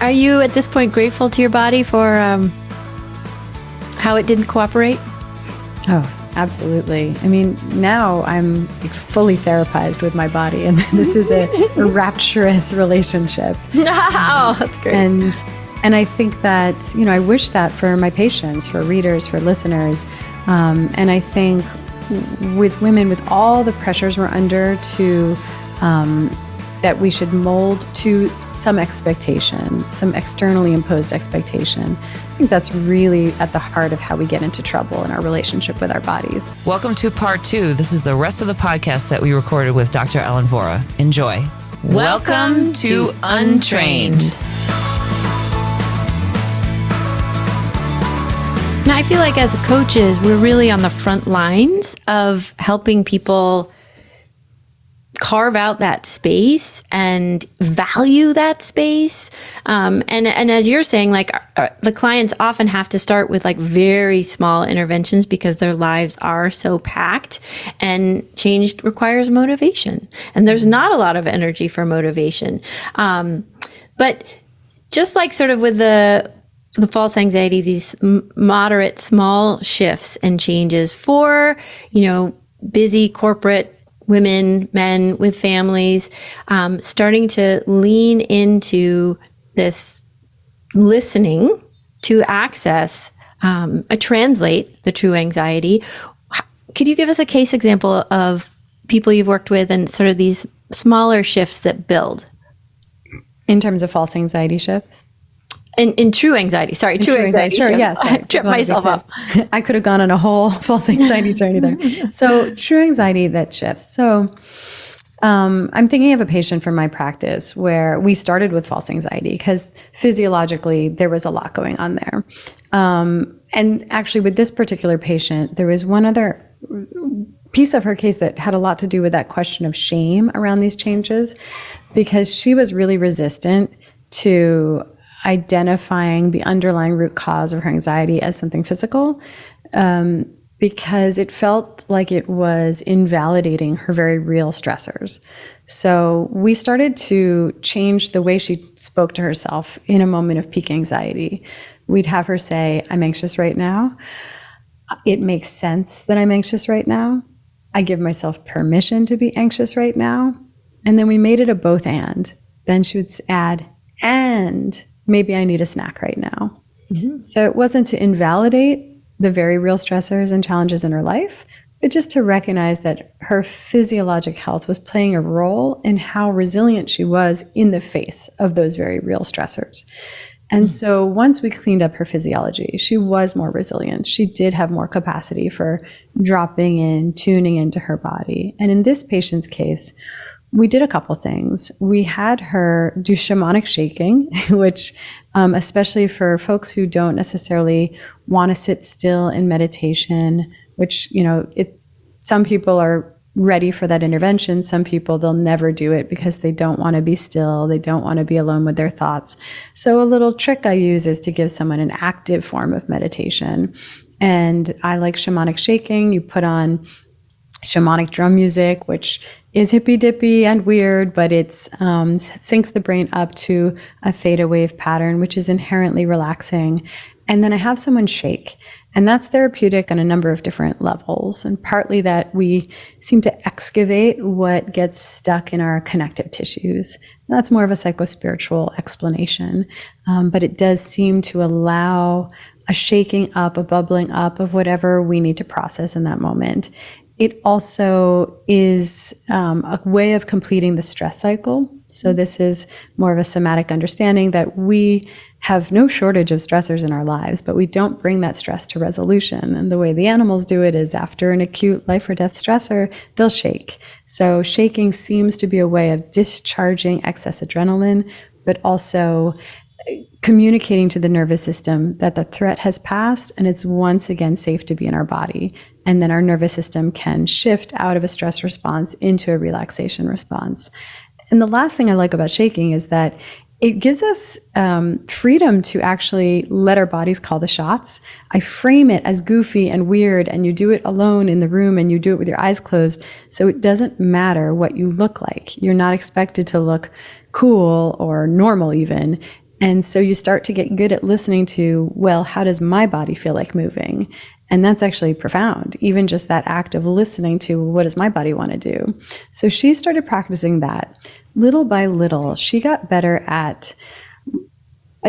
Are you at this point grateful to your body for how it didn't cooperate? Oh, absolutely. I mean, now I'm fully therapized with my body, and this is a rapturous relationship. Oh, that's great. And I think that, I wish that for my patients, for readers, for listeners. And I think with women, with all the pressures we're under to that we should mold to some expectation, some externally imposed expectation. I think that's really at the heart of how we get into trouble in our relationship with our bodies. Welcome to part 2. This is the rest of the podcast that we recorded with Dr. Ellen Vora. Enjoy. Welcome to Untrained. Now, I feel like as coaches, we're really on the front lines of helping people carve out that space and value that space. And as you're saying, like the clients often have to start with like very small interventions because their lives are so packed, and change requires motivation. And there's not a lot of energy for motivation. But just like sort of with the false anxiety, these moderate small shifts and changes for, busy corporate women, men with families, starting to lean into this listening to access, translate the true anxiety. Could you give us a case example of people you've worked with and sort of these smaller shifts that build? In terms of false anxiety shifts? In true anxiety. Sorry, true anxiety. Sure, yes. I tripped myself up. I could have gone on a whole false anxiety journey there. So true anxiety that shifts. So I'm thinking of a patient from my practice where we started with false anxiety because physiologically there was a lot going on there. And actually with this particular patient, there was one other piece of her case that had a lot to do with that question of shame around these changes, because she was really resistant to identifying the underlying root cause of her anxiety as something physical, because it felt like it was invalidating her very real stressors. So we started to change the way she spoke to herself in a moment of peak anxiety. We'd have her say, "I'm anxious right now. It makes sense that I'm anxious right now. I give myself permission to be anxious right now." And then we made it a both and. Then she would add, "And maybe I need a snack right now." Mm-hmm. So it wasn't to invalidate the very real stressors and challenges in her life, but just to recognize that her physiologic health was playing a role in how resilient she was in the face of those very real stressors. And so once we cleaned up her physiology, she was more resilient. She did have more capacity for dropping in, tuning into her body. And in this patient's case, we did a couple things. We had her do shamanic shaking, which, especially for folks who don't necessarily want to sit still in meditation, which, some people are ready for that intervention. Some people, they'll never do it because they don't want to be still. They don't want to be alone with their thoughts. So a little trick I use is to give someone an active form of meditation. And I like shamanic shaking. You put on shamanic drum music, which is hippy dippy and weird, but it syncs the brain up to a theta wave pattern, which is inherently relaxing. And then I have someone shake, and that's therapeutic on a number of different levels. And partly that we seem to excavate what gets stuck in our connective tissues. And that's more of a psychospiritual explanation. But it does seem to allow a shaking up, a bubbling up of whatever we need to process in that moment. It also is a way of completing the stress cycle. So this is more of a somatic understanding that we have no shortage of stressors in our lives, but we don't bring that stress to resolution. And the way the animals do it is after an acute life or death stressor, they'll shake. So shaking seems to be a way of discharging excess adrenaline, but also communicating to the nervous system that the threat has passed and it's once again safe to be in our body. And then our nervous system can shift out of a stress response into a relaxation response. And the last thing I like about shaking is that it gives us freedom to actually let our bodies call the shots. I frame it as goofy and weird, and you do it alone in the room and you do it with your eyes closed. So it doesn't matter what you look like. You're not expected to look cool or normal even. And so you start to get good at listening to, well, how does my body feel like moving? And that's actually profound, even just that act of listening to, what does my body want to do? So she started practicing that. Little by little, she got better at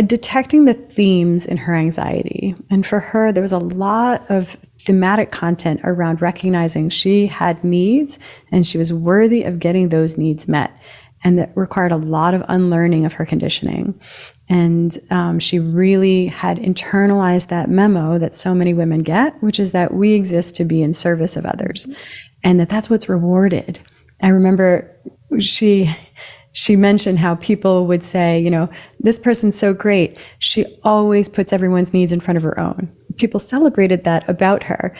detecting the themes in her anxiety. And for her, there was a lot of thematic content around recognizing she had needs and she was worthy of getting those needs met. And that required a lot of unlearning of her conditioning. And she really had internalized that memo that so many women get, which is that we exist to be in service of others, and that's what's rewarded. I remember she mentioned how people would say, this person's so great. She always puts everyone's needs in front of her own. People celebrated that about her.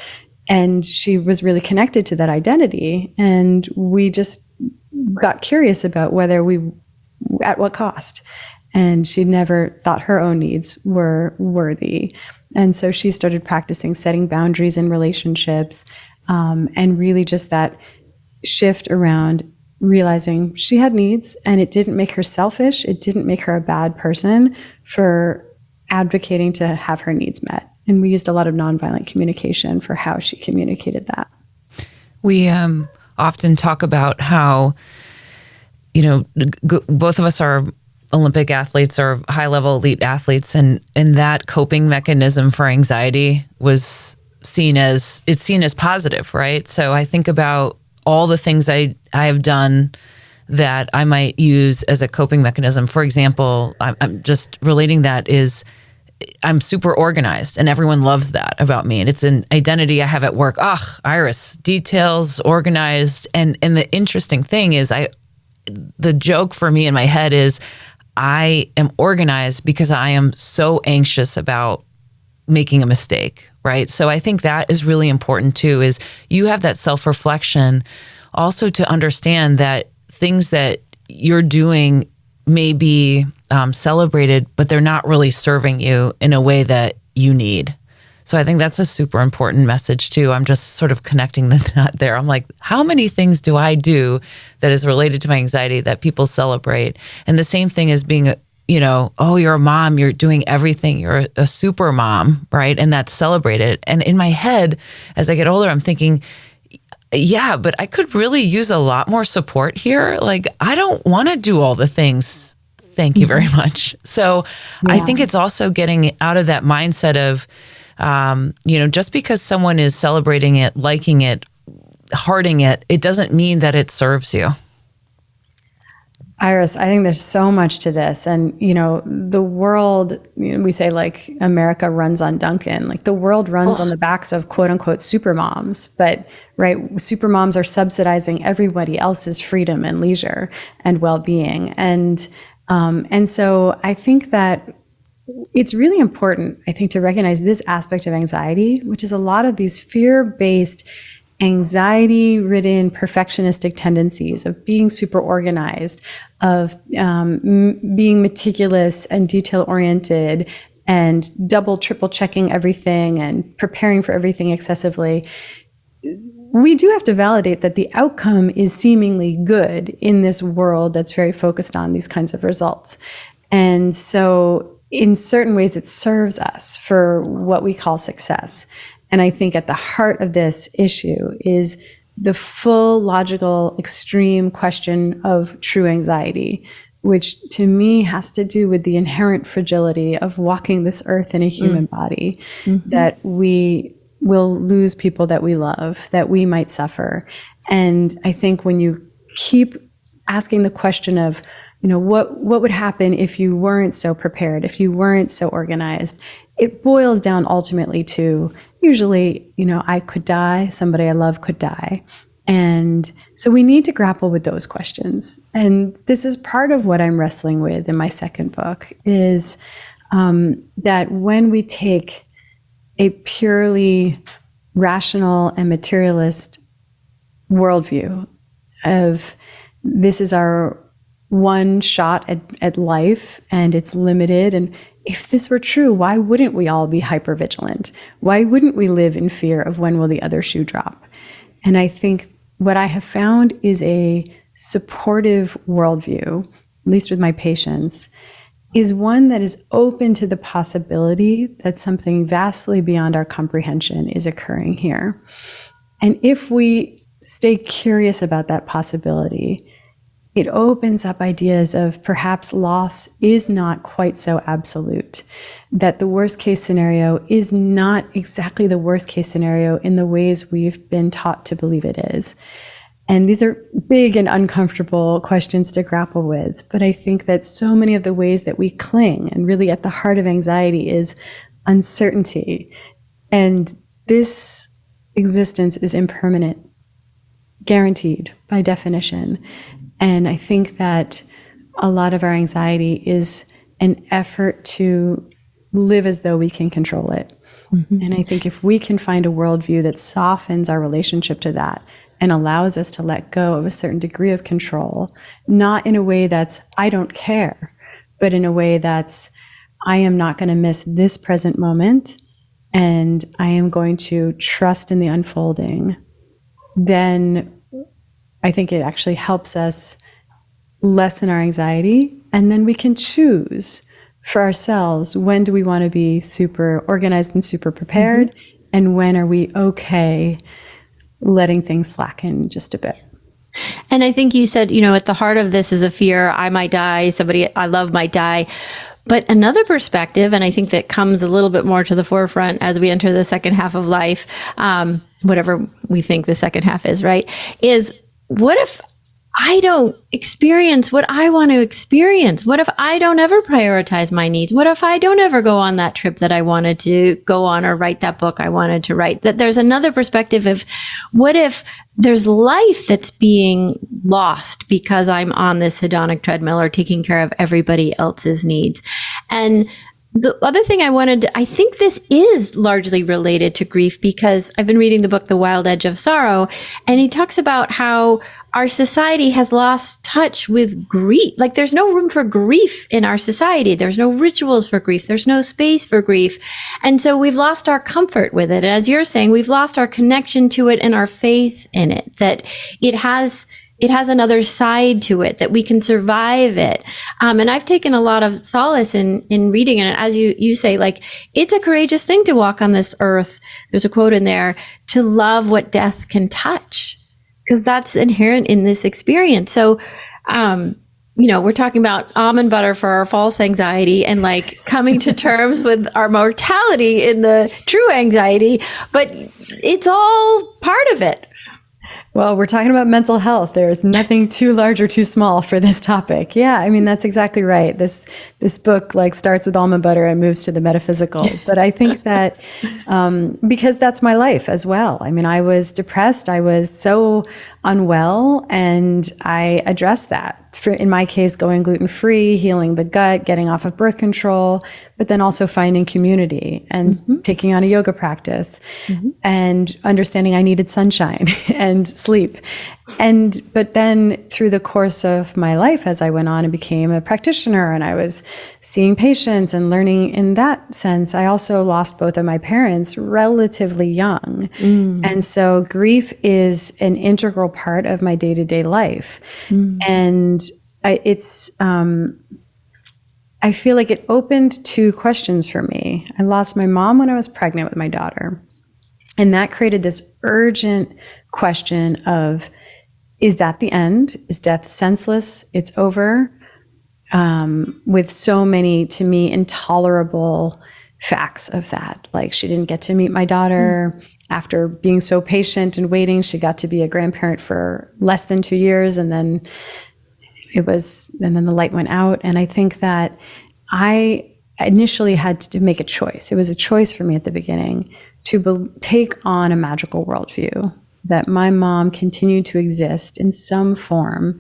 And she was really connected to that identity. And we just got curious about at what cost. And she never thought her own needs were worthy. And so she started practicing setting boundaries in relationships, and really just that shift around realizing she had needs, and it didn't make her selfish. It didn't make her a bad person for advocating to have her needs met. And we used a lot of nonviolent communication for how she communicated that. We often talk about how, both of us are Olympic athletes or high-level elite athletes, and that coping mechanism for anxiety was seen as positive, right? So I think about all the things I have done that I might use as a coping mechanism. For example, I'm just relating that is I'm super organized, and everyone loves that about me. And it's an identity I have at work. Iris, details, organized. And the interesting thing is the joke for me in my head is I am organized because I am so anxious about making a mistake, right? So I think that is really important too, is you have that self-reflection also to understand that things that you're doing may be celebrated, but they're not really serving you in a way that you need. So I think that's a super important message too. I'm just sort of connecting the knot there. I'm like, how many things do I do that is related to my anxiety that people celebrate? And the same thing as being you're a mom, you're doing everything, you're a super mom, right? And that's celebrated. And in my head, as I get older, I'm thinking, yeah, but I could really use a lot more support here. Like, I don't want to do all the things. Thank you very much. So I think it's also getting out of that mindset of, just because someone is celebrating it, liking it, hearting it, it doesn't mean that it serves you. Iris, I think there's so much to this. And, the world, we say like America runs on Duncan, like the world runs on the backs of quote unquote super moms, but right, super moms are subsidizing everybody else's freedom and leisure and well-being. And so I think that it's really important, I think, to recognize this aspect of anxiety, which is a lot of these fear-based, anxiety-ridden, perfectionistic tendencies of being super organized, of being meticulous and detail-oriented, and double, triple checking everything and preparing for everything excessively. We do have to validate that the outcome is seemingly good in this world that's very focused on these kinds of results. And so in certain ways, it serves us for what we call success. And I think at the heart of this issue is the full, logical, extreme question of true anxiety, which to me has to do with the inherent fragility of walking this earth in a human body, that we will lose people that we love, that we might suffer. And I think when you keep asking the question of, what would happen if you weren't so prepared, if you weren't so organized, it boils down ultimately to usually, I could die, somebody I love could die. And so we need to grapple with those questions. And this is part of what I'm wrestling with in my second book is that when we take a purely rational and materialist worldview of this is our one shot at life and it's limited, and if this were true, why wouldn't we all be hypervigilant? Why wouldn't we live in fear of when will the other shoe drop? And I think what I have found is a supportive worldview, at least with my patients, is one that is open to the possibility that something vastly beyond our comprehension is occurring here. And if we stay curious about that possibility, it opens up ideas of perhaps loss is not quite so absolute, that the worst case scenario is not exactly the worst case scenario in the ways we've been taught to believe it is. And these are big and uncomfortable questions to grapple with. But I think that so many of the ways that we cling, and really at the heart of anxiety, is uncertainty. And this existence is impermanent, guaranteed by definition. And I think that a lot of our anxiety is an effort to live as though we can control it. Mm-hmm. And I think if we can find a worldview that softens our relationship to that and allows us to let go of a certain degree of control, not in a way that's, I don't care, but in a way that's, I am not going to miss this present moment, and I am going to trust in the unfolding, then I think it actually helps us lessen our anxiety, and then we can choose for ourselves, when do we want to be super organized and super prepared, mm-hmm. and when are we okay letting things slacken just a bit. And I think you said, at the heart of this is a fear, I might die, somebody I love might die. But another perspective, and I think that comes a little bit more to the forefront as we enter the second half of life, whatever we think the second half is, right, is what if I don't experience what I want to experience? What if I don't ever prioritize my needs? What if I don't ever go on that trip that I wanted to go on, or write that book I wanted to write? That there's another perspective of what if there's life that's being lost because I'm on this hedonic treadmill or taking care of everybody else's needs. And the other thing I think this is largely related to grief, because I've been reading the book, The Wild Edge of Sorrow, and he talks about how our society has lost touch with grief. Like, there's no room for grief in our society. There's no rituals for grief. There's no space for grief. And so we've lost our comfort with it. And as you're saying, we've lost our connection to it and our faith in it, that it has another side to it, that we can survive it. And I've taken a lot of solace in reading it. And as you say, like, it's a courageous thing to walk on this earth. There's a quote in there, to love what death can touch, because that's inherent in this experience. So, we're talking about almond butter for our false anxiety and like coming to terms with our mortality in the true anxiety, but it's all part of it. Well, we're talking about mental health. There's nothing too large or too small for this topic. Yeah, I mean, that's exactly right. This book starts with almond butter and moves to the metaphysical. But I think that because that's my life as well. I mean, I was depressed. I was so unwell, and I addressed that. In my case, going gluten-free, healing the gut, getting off of birth control, but then also finding community and mm-hmm. taking on a yoga practice mm-hmm. and understanding I needed sunshine and sleep. But then through the course of my life, as I went on and became a practitioner and I was seeing patients and learning in that sense, I also lost both of my parents relatively young. Mm. And so grief is an integral part of my day-to-day life. Mm. And I feel like it opened two questions for me. I lost my mom when I was pregnant with my daughter. And that created this urgent question of, is that the end? Is death senseless? It's over? With so many, to me, intolerable facts of that. Like, she didn't get to meet my daughter. After being so patient and waiting, she got to be a grandparent for less than 2 years. And then the light went out. And I think that I initially had to make a choice. It was a choice for me at the beginning to take on a magical worldview, that my mom continued to exist in some form.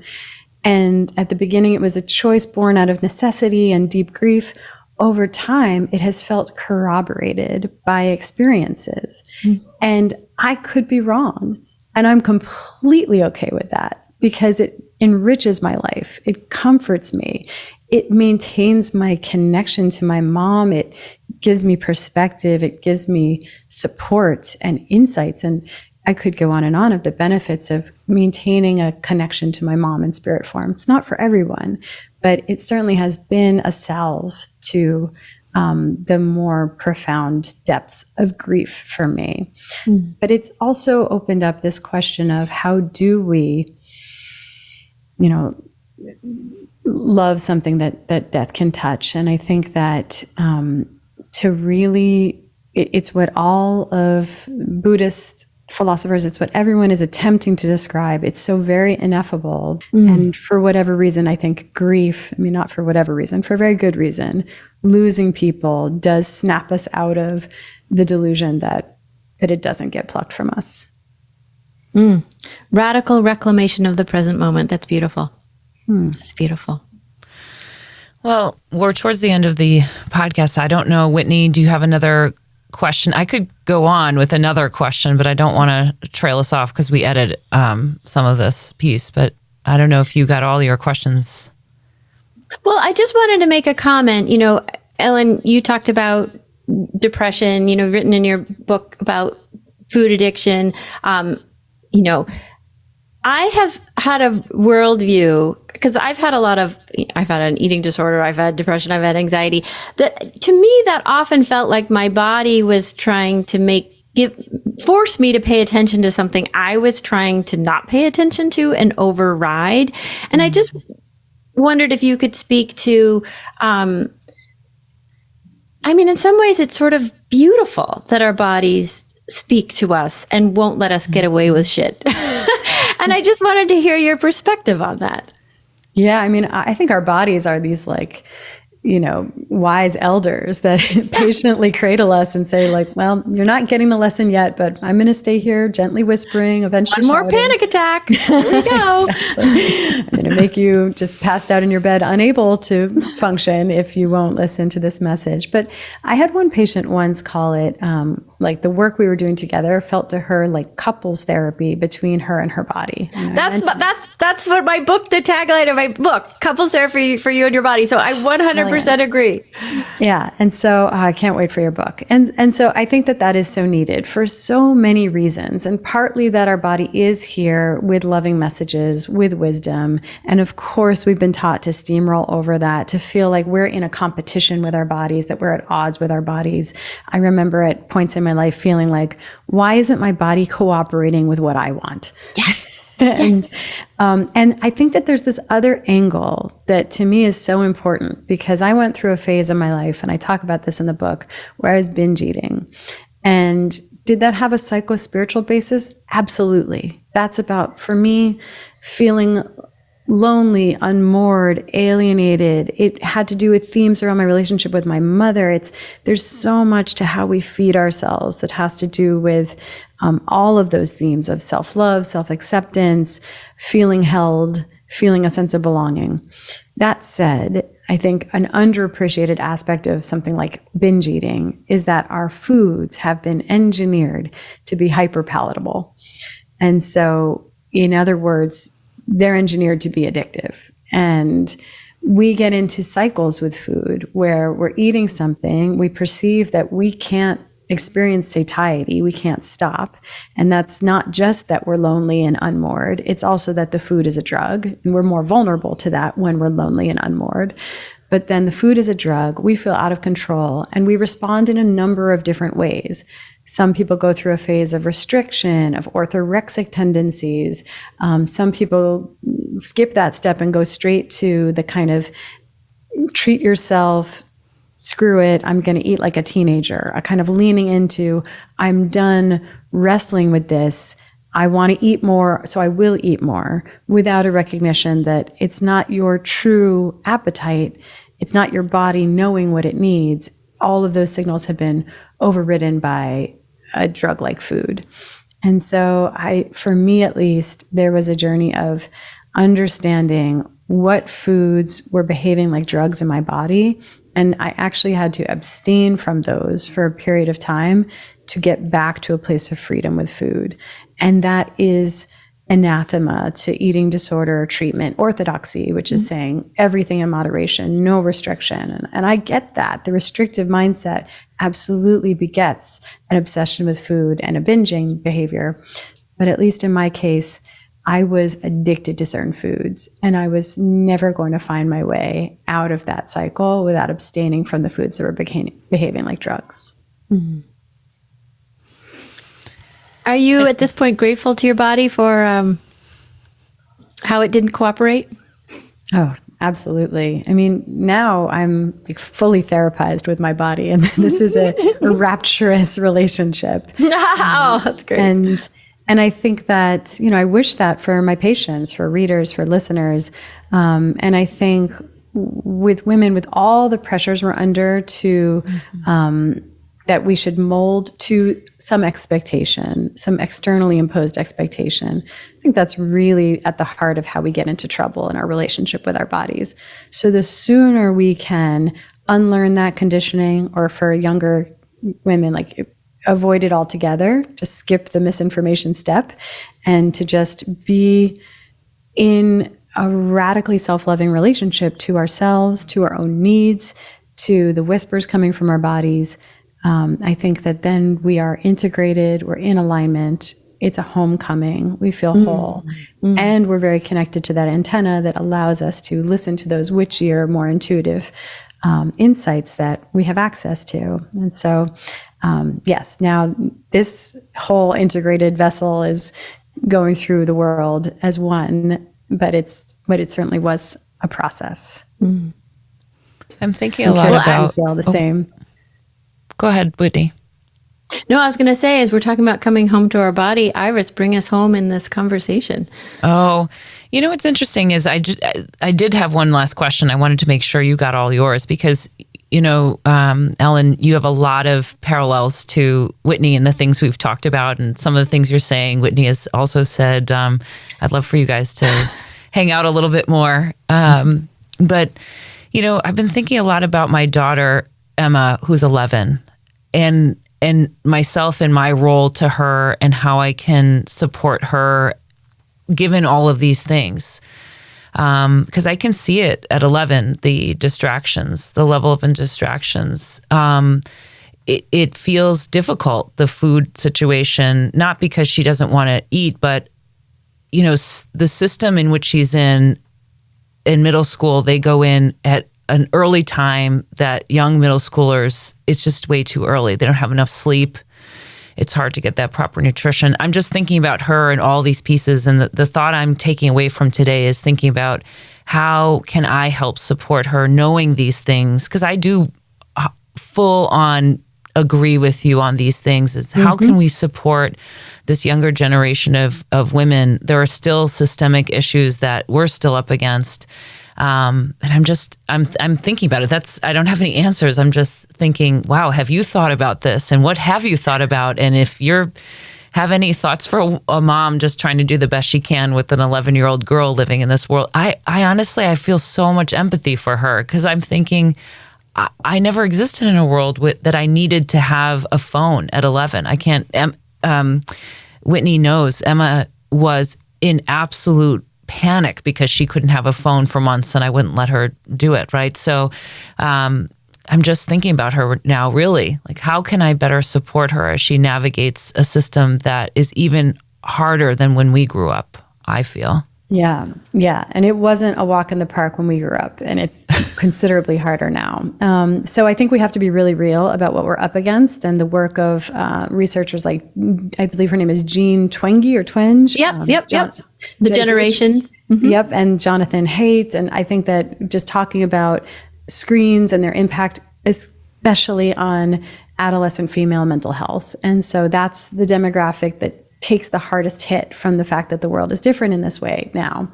And at the beginning, it was a choice born out of necessity and deep grief. Over time, it has felt corroborated by experiences. Mm. And I could be wrong. And I'm completely okay with that, because it enriches my life. It comforts me. It maintains my connection to my mom. It gives me perspective. It gives me support and insights. And I could go on and on of the benefits of maintaining a connection to my mom in spirit form. It's not for everyone, but it certainly has been a salve to the more profound depths of grief for me. But it's also opened up this question of how do we, love something that death can touch. And I think that to really, it's what all of Buddhist philosophers, it's what everyone is attempting to describe. It's so very ineffable. And for whatever reason, I think grief, not for whatever reason, for a very good reason, losing people does snap us out of the delusion that it doesn't get plucked from us. Radical reclamation of the present moment. That's beautiful. That's beautiful. Well, we're towards the end of the podcast. I don't know, Whitney, do you have another question? I could go on with another question, but I don't want to trail us off because we edit some of this piece. But I don't know if you got all your questions. Well, I just wanted to make a comment. Ellen, you talked about depression, written in your book about food addiction. I have had a worldview because I've had an eating disorder, I've had depression, I've had anxiety. That to me, that often felt like my body was trying to force me to pay attention to something I was trying to not pay attention to and override. And I just wondered if you could speak to, in some ways it's sort of beautiful that our bodies speak to us and won't let us get away with shit. And I just wanted to hear your perspective on that. Yeah, I think our bodies are these wise elders that patiently cradle us and say well, you're not getting the lesson yet, but I'm going to stay here gently whispering, eventually one more panic attack. Here we go. I'm going to make you just passed out in your bed, unable to function if you won't listen to this message. But I had one patient once call it, the work we were doing together felt to her like couples therapy between her and her body. That's what my book, the tagline of my book, couples therapy for you and your body. So I 100% agree. Yeah. And so I can't wait for your book. And so I think that is so needed for so many reasons. And partly that our body is here with loving messages, with wisdom. And of course, we've been taught to steamroll over that, to feel like we're in a competition with our bodies, that we're at odds with our bodies. I remember at points in my life feeling like, why isn't my body cooperating with what I want? Yes. And I think that there's this other angle that to me is so important, because I went through a phase of my life, and I talk about this in the book, where I was binge eating. And did that have a psycho-spiritual basis? Absolutely. That's about, for me, feeling lonely, unmoored, alienated. It had to do with themes around my relationship with my mother. There's so much to how we feed ourselves that has to do with all of those themes of self-love, self-acceptance, feeling held, feeling a sense of belonging. That said, I think an underappreciated aspect of something like binge eating is that our foods have been engineered to be hyper-palatable. And so, in other words, they're engineered to be addictive. And we get into cycles with food where we're eating something, we perceive that we can't experience satiety, we can't stop. And that's not just that we're lonely and unmoored, it's also that the food is a drug, and we're more vulnerable to that when we're lonely and unmoored. But then the food is a drug, we feel out of control, and we respond in a number of different ways. Some people go through a phase of restriction, of orthorexic tendencies. Some people skip that step and go straight to the kind of treat yourself, screw it, I'm going to eat like a teenager, a kind of leaning into, I'm done wrestling with this, I want to eat more, so I will eat more, without a recognition that it's not your true appetite, it's not your body knowing what it needs. All of those signals have been overridden by a drug like food. And so for me at least, there was a journey of understanding what foods were behaving like drugs in my body. And I actually had to abstain from those for a period of time to get back to a place of freedom with food. And that is anathema to eating disorder treatment orthodoxy, which is saying everything in moderation, no restriction. And I get that. The restrictive mindset absolutely begets an obsession with food and a binging behavior. But at least in my case, I was addicted to certain foods, and I was never going to find my way out of that cycle without abstaining from the foods that were behaving like drugs. Mm-hmm. Are you at this point grateful to your body for how it didn't cooperate? Oh, absolutely. I mean, now I'm like fully therapized with my body, and this is a rapturous relationship. Oh, that's great. And I think that, I wish that for my patients, for readers, for listeners. And I think with women, with all the pressures we're under to, that we should mold to some expectation, some externally imposed expectation. I think that's really at the heart of how we get into trouble in our relationship with our bodies. So the sooner we can unlearn that conditioning, or for younger women, like avoid it altogether, just skip the misinformation step, and to just be in a radically self-loving relationship to ourselves, to our own needs, to the whispers coming from our bodies. I think that then we are integrated, we're in alignment, it's a homecoming, we feel whole, and we're very connected to that antenna that allows us to listen to those witchier, more intuitive insights that we have access to. And so, yes, now this whole integrated vessel is going through the world as one, but it certainly was a process. I'm thinking a lot about. I feel the same. Go ahead, Whitney. No, I was going to say, as we're talking about coming home to our body, Iris, bring us home in this conversation. Oh, what's interesting is I did have one last question. I wanted to make sure you got all yours because, Ellen, you have a lot of parallels to Whitney and the things we've talked about, and some of the things you're saying. Whitney has also said, I'd love for you guys to hang out a little bit more. But, I've been thinking a lot about my daughter, Emma, who's 11, and myself and my role to her and how I can support her given all of these things. Because I can see it at 11, the distractions, the level of distractions. It feels difficult, the food situation, not because she doesn't want to eat, but, the system in which she's in middle school, they go in at an early time that young middle schoolers, it's just way too early. They don't have enough sleep. It's hard to get that proper nutrition. I'm just thinking about her and all these pieces. And the thought I'm taking away from today is thinking about how can I help support her knowing these things? Because I do full on agree with you on these things. Is how can we support this younger generation of women? There are still systemic issues that we're still up against. And I'm thinking about it. I don't have any answers. I'm just thinking, wow, have you thought about this? And what have you thought about? And if have any thoughts for a mom just trying to do the best she can with an 11-year-old girl living in this world, I honestly, I feel so much empathy for her because I'm thinking I never existed in a world that I needed to have a phone at 11. I can't, Whitney knows Emma was in absolute panic because she couldn't have a phone for months and I wouldn't let her do it. Right. So, I'm just thinking about her now, really, like, how can I better support her as she navigates a system that is even harder than when we grew up, I feel. Yeah. Yeah. And it wasn't a walk in the park when we grew up, and it's considerably harder now. So I think we have to be really real about what we're up against, and the work of researchers like, I believe her name is Jean Twenge or Twenge. Yep. The generations. Yep. And Jonathan Haidt. And I think that just talking about screens and their impact, especially on adolescent female mental health. And so that's the demographic that takes the hardest hit from the fact that the world is different in this way now.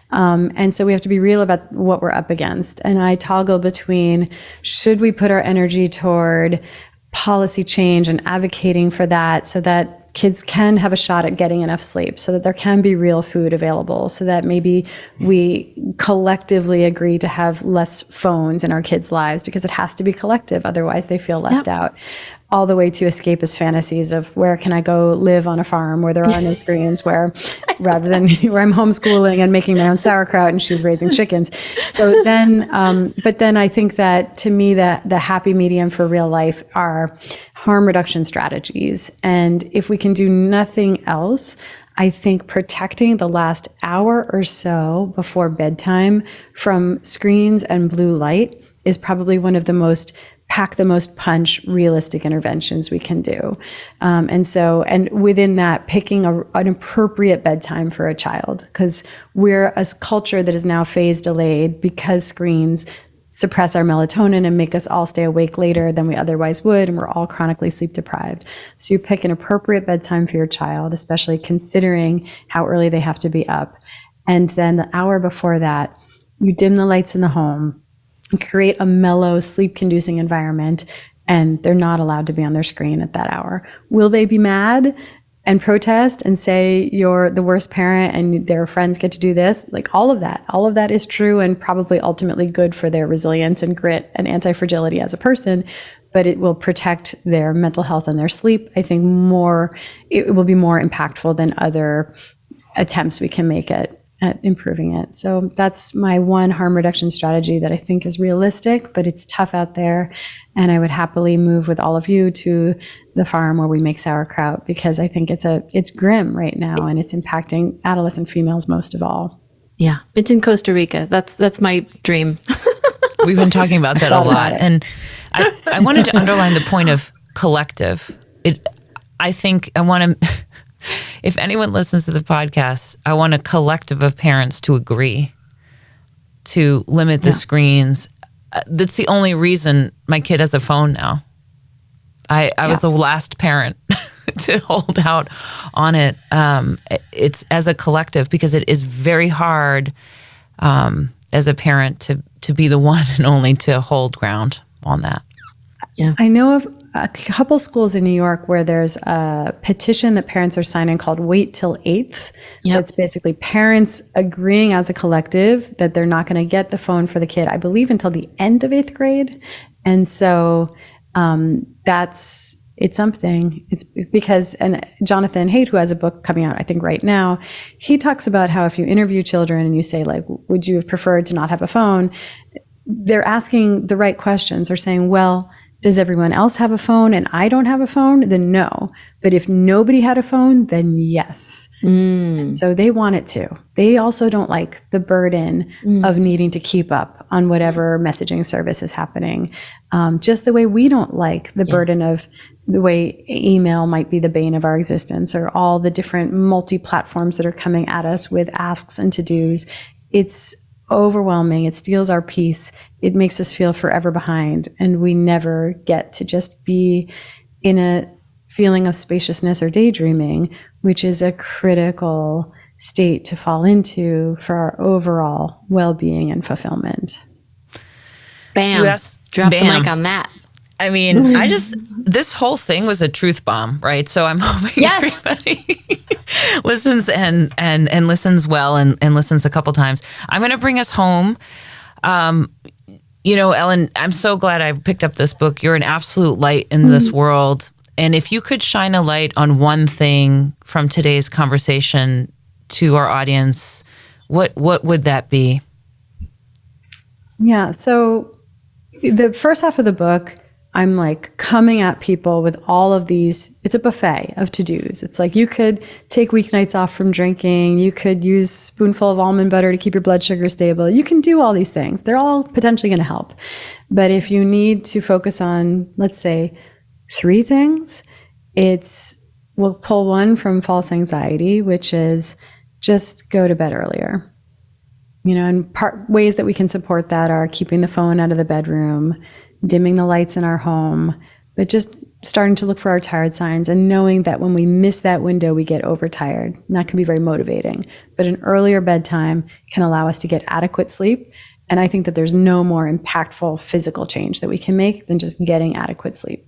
And so we have to be real about what we're up against. And I toggle between, should we put our energy toward policy change and advocating for that so that kids can have a shot at getting enough sleep, so that there can be real food available, so that maybe we collectively agree to have less phones in our kids' lives because it has to be collective. Otherwise they feel left out. All the way to escapist fantasies of where can I go live on a farm where there are no screens, where rather than where I'm homeschooling and making my own sauerkraut and she's raising chickens. So then, but then I think that to me, the happy medium for real life are harm reduction strategies. And if we can do nothing else, I think protecting the last hour or so before bedtime from screens and blue light is probably one of the most pack the most punch realistic interventions we can do. And within that, picking an appropriate bedtime for a child, because we're a culture that is now phase delayed because screens suppress our melatonin and make us all stay awake later than we otherwise would, and we're all chronically sleep deprived. So you pick an appropriate bedtime for your child, especially considering how early they have to be up. And then the hour before that, you dim the lights in the home, create a mellow, sleep-conducing environment, and they're not allowed to be on their screen at that hour. Will they be mad and protest and say you're the worst parent and their friends get to do this? Like all of that is true and probably ultimately good for their resilience and grit and anti-fragility as a person, but it will protect their mental health and their sleep. I think it will be more impactful than other attempts we can make at improving it. So that's my one harm reduction strategy that I think is realistic, but it's tough out there. And I would happily move with all of you to the farm where we make sauerkraut, because I think it's grim right now and it's impacting adolescent females most of all. Yeah. It's in Costa Rica. That's my dream. We've been talking about that a lot. And I wanted to underline the point of collective. If anyone listens to the podcast, I want a collective of parents to agree to limit the screens. That's the only reason my kid has a phone now. I was the last parent to hold out on it. It's as a collective, because it is very hard as a parent to be the one and only to hold ground on that. Yeah, I know of a couple schools in New York where there's a petition that parents are signing called Wait Till 8th. Yep. It's basically parents agreeing as a collective that they're not going to get the phone for the kid, I believe, until the end of 8th grade. And so it's something. It's because, and Jonathan Haidt, who has a book coming out, I think right now, he talks about how if you interview children and you say, like, would you have preferred to not have a phone? They're asking the right questions. They're saying, well, does everyone else have a phone and I don't have a phone? Then no. But if nobody had a phone, then yes. So they want it too. They also don't like the burden of needing to keep up on whatever messaging service is happening. Just the way we don't like the burden of the way email might be the bane of our existence, or all the different multi-platforms that are coming at us with asks and to-dos. It's overwhelming. It steals our peace. It makes us feel forever behind, and we never get to just be in a feeling of spaciousness or daydreaming, which is a critical state to fall into for our overall well-being and fulfillment. Bam. Drop the mic on that. I mean, this whole thing was a truth bomb, right? So I'm hoping everybody listens and listens well and listens a couple times. I'm going to bring us home. Ellen, I'm so glad I picked up this book. You're an absolute light in this world. And if you could shine a light on one thing from today's conversation to our audience, what would that be? Yeah. So the first half of the book, I'm like coming at people with all of these. It's a buffet of to-dos. It's like you could take weeknights off from drinking. You could use a spoonful of almond butter to keep your blood sugar stable. You can do all these things. They're all potentially going to help. But if you need to focus on, let's say, 3 things, we'll pull one from false anxiety, which is just go to bed earlier. And ways that we can support that are keeping the phone out of the bedroom, dimming the lights in our home, but just starting to look for our tired signs and knowing that when we miss that window, we get overtired. And that can be very motivating. But an earlier bedtime can allow us to get adequate sleep. And I think that there's no more impactful physical change that we can make than just getting adequate sleep.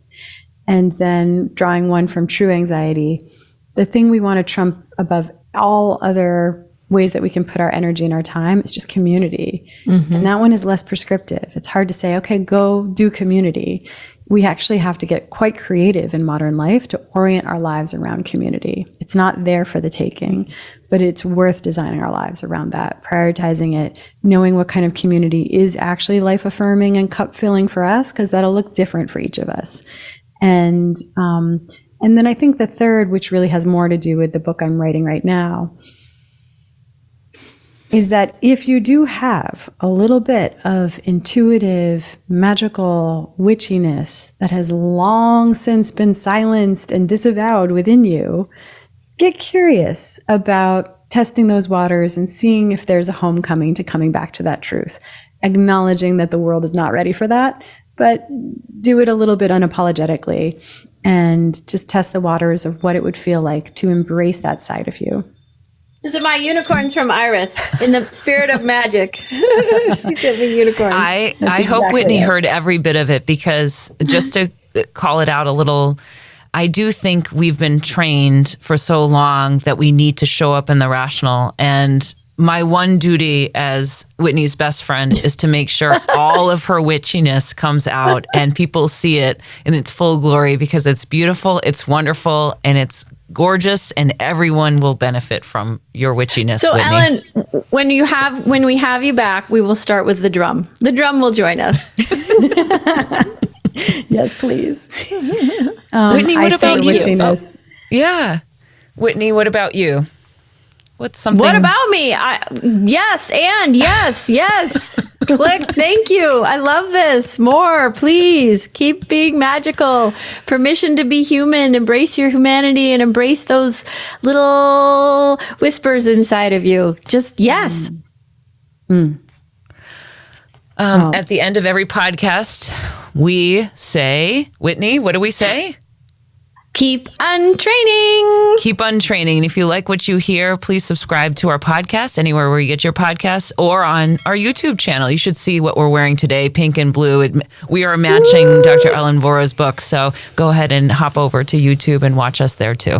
And then drawing one from true anxiety, the thing we want to trump above all other ways that we can put our energy and our time is just community. And that one is less prescriptive. It's hard to say, okay, go do community. We actually have to get quite creative in modern life to orient our lives around community. It's not there for the taking, but it's worth designing our lives around that, prioritizing it, knowing what kind of community is actually life affirming and cup filling for us, because that'll look different for each of us. And And then I think the third, which really has more to do with the book I'm writing right now, is that if you do have a little bit of intuitive, magical witchiness that has long since been silenced and disavowed within you, get curious about testing those waters and seeing if there's a homecoming to coming back to that truth, acknowledging that the world is not ready for that, but do it a little bit unapologetically and just test the waters of what it would feel like to embrace that side of you. These are my unicorns from Iris in the spirit of magic. She sent me unicorns. I hope Whitney heard every bit of it, because just to call it out a little, I do think we've been trained for so long that we need to show up in the rational. And my one duty as Whitney's best friend is to make sure all of her witchiness comes out and people see it in its full glory, because it's beautiful, it's wonderful, and it's gorgeous, and everyone will benefit from your witchiness. So, Whitney. Ellen, when we have you back, we will start with the drum. The drum will join us. Yes, please. Whitney, what about you? Witchiness. Yeah. Whitney, what about you? What's something? What about me? Yes. Click. Thank you. I love this. More, please. Keep being magical. Permission to be human. Embrace your humanity and embrace those little whispers inside of you. Just yes. At the end of every podcast, we say, Whitney, what do we say? Keep untraining. Keep untraining. And if you like what you hear, please subscribe to our podcast anywhere where you get your podcasts, or on our YouTube channel. You should see what we're wearing today, pink and blue. We are matching Dr. Ellen Vora's book. So go ahead and hop over to YouTube and watch us there too.